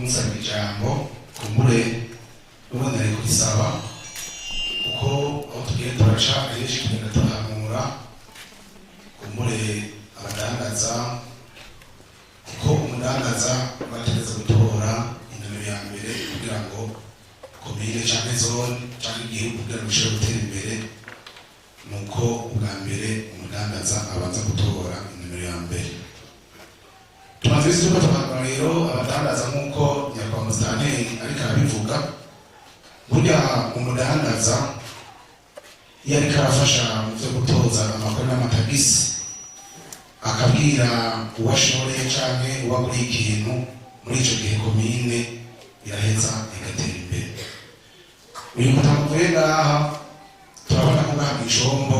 kumusaba ijambo kumbure ubonere kubisaba kuko aho tugiye turaca ahenshi tugenda tuhamura kumbure abadandaza kuko umudandaza bategeza gutora indero ya mbere kugira ngo komine canke zone canke igihugu kugira ngo bishobore gutera imbere nuko ubwa mbere umudandaza abanza gutora indero ya mbere. Tumaze isi tuko tumakora rero abadandaza nk'uko nyakubahwa musitanteri ariko arabivuga, burya umudandaza iyo ariko arafasha mu byo gutoza amakuru n'amatagisi akabwira uwashoreye canke uwaguriye ikintu, muri ico gihe komine iraheza igatera imbere. Uyu mutamuvuye ngaha turabona ko ngaha mw'ishombo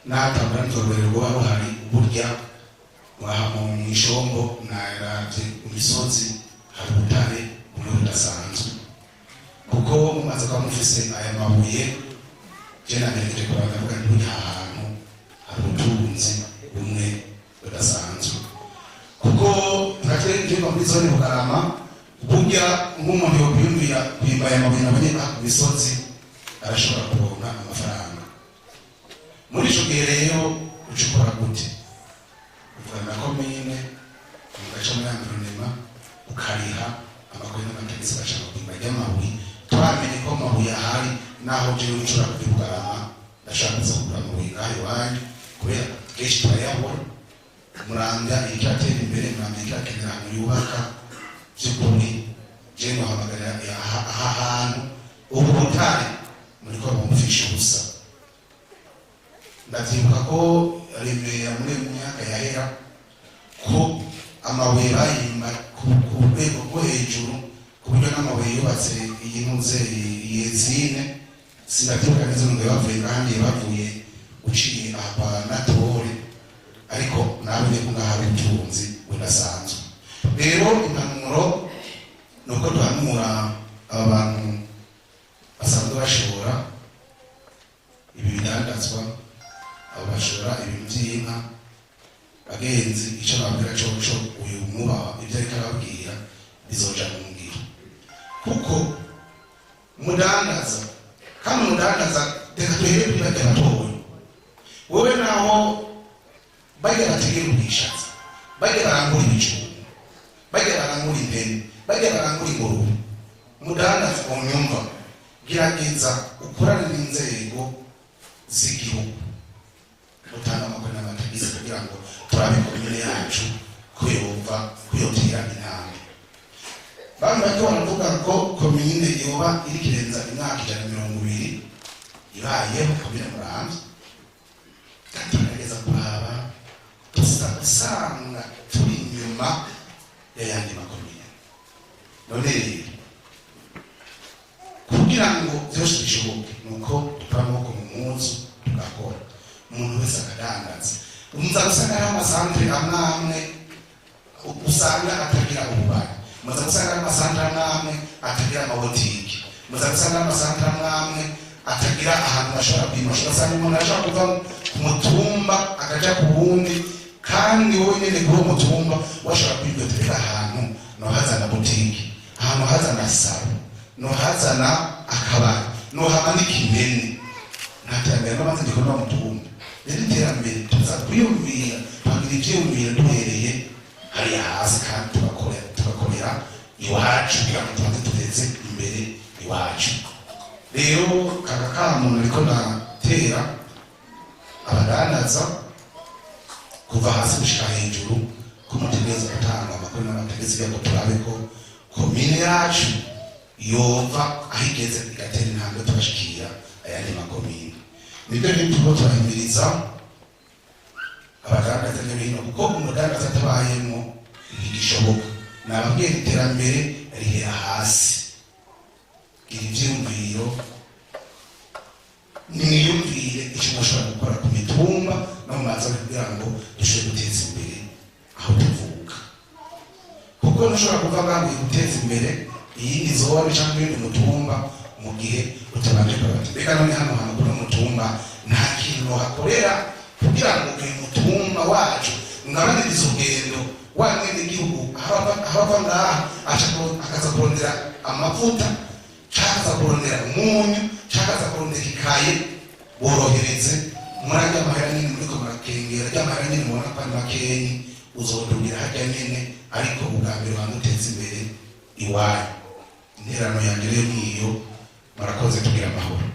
n'ahatambura n'utororero rwoba ruhari, burya waha mu ishombo naravye imisozi hari ubutare bumwe budasanzwe, kuko mumaze kuba mufise aya mabuye je nageregeje kuraba ndavuga nti burya ahantu hari ubutunzi bumwe budasanzwe, kuko ntakire njyewe muri zone Bugarama burya nk'umuntu yokwiyumvira kwimba aya mabuye nabonye ku misozi arashobora kuronka amafaranga. Muri ico gihe rero uca ukora gute? Uvana komine ugaca muri environema ukariha amakuru n'amatagisi bashaka kwimba ry'amabuye, twamenye ko amabuye ahari naho jewe nshobora kuja Bugarama ndashaka kuza kugura amabuye ngaho iwanyu kubera kenshi turayabona. Muramvya ikiratera imbere, Muramvya ikirakenera ahantu yubaka vy'ukuri jewe nohamagarira aha hantu ubu butare muriko mumufisha ubusa. Ndavyibuka ko Remera muri myaka yahera ko amabuye bayimba ku rwego rwo hejuru ku buryo n'amabuye yubatse iyi ntuze yezine sinavyibuka neza ngo bavuye kandi bavuye uciye aha natore, ariko nabonye ko ngaha hari ubutunzi budasanzwe. Rero impanuro nuko duhanura abantu basanzwe bashora ibi bidandazwa, abo bashora ibintu vy'inka, bagenzi ico babwira coco uyu mwubaha ivyo ariko arababwira bizoja mu ngiro, kuko umudandaza kandi umudandaza reka tuhere kuri barya batoya. Wowe naho barya bategera ubwishaza, barya barangura ibijumba, barya barangura impene, barya barangura ingurube, umudandaza unyumva gerageza ukorane n'inzego z'igihugu utanga amakuru n'amatagisi kugira ngo turabe komine yacu kuyotera intambwe. Bamwe bariko baravuga ko komine yoba iri kirenza imyaka 120 ibayeho komine Muramvya, tugerageza kuraba usanga turi inyuma y'ayandi makomine. None rero kugira ngo vyose bishoboke nuko dukora amaboko mu munsi tugakora, umuntu wese akadandaza. Umuza gusanga ari amasantere amwe usanga atagira ububari, muza gusanga ari amasantere amwe atagira amabotiki, muza gusanga ari amasantere amwe atagira ahantu bashobora kwima. Ugasanga umuntu ashobora kuva ku mutumba akaja ku wundi, kandi wowe nyene kuri uwo mutumba washobora kwigotera ahantu nohazana botiki, ahantu hazana salo, nohazana akabari, nohamanika impene. Ntaterambere n'amaze ndikorwa mu mutumba. Rero iterambere tuza kwiyumvira, twagira ivyiyumviro duhereye hariya hasi, kandi tugakorera iwacu kugira ngo tubanze tuteze imbere iwacu. Rero kaka kamuntu ariko natera abadandaza kuva hasi gushika hejuru ko mutegereza gutanga amakuru n'amategeko kugira ngo turabe ko komine yacu yova aho igeze igatera intambwe tugashikira ayandi makomine. Nibyo rero turiko turahimiriza abadandaza n'ibintu, kuko umudandaza atabayemo ntigishoboka. Nababwiye iterambere rihera hasi. Gira ivyiyumviro, nimwiyumvire ico mushobora gukora ku mitumba no mu mazi kugira ngo dushobore guteza imbere aho tuvuka, kuko ntushobora kuva ngaho guteza imbere iyindi zone canke ibindi mutumba mu gihe utabanje kubati. Reka none hano hantu kuri umutumba nta kintu hakorera kugira ngo uyu mutumba wacu ngabane urugendo wa mwene gihugu ahava ngaha akaza kurondera amavuta cyangwa kurondera umunyu cyangwa kurondera ikaye borohereze muri ajya amahera nyine muri ko marakengera ajya amahera nyine mubona ko ari makenyi uzodugira hajya nyine ariko ubwa mbere wamuteza imbere iwanyu interano yanjye rero niyo murakoze tugira amahoro.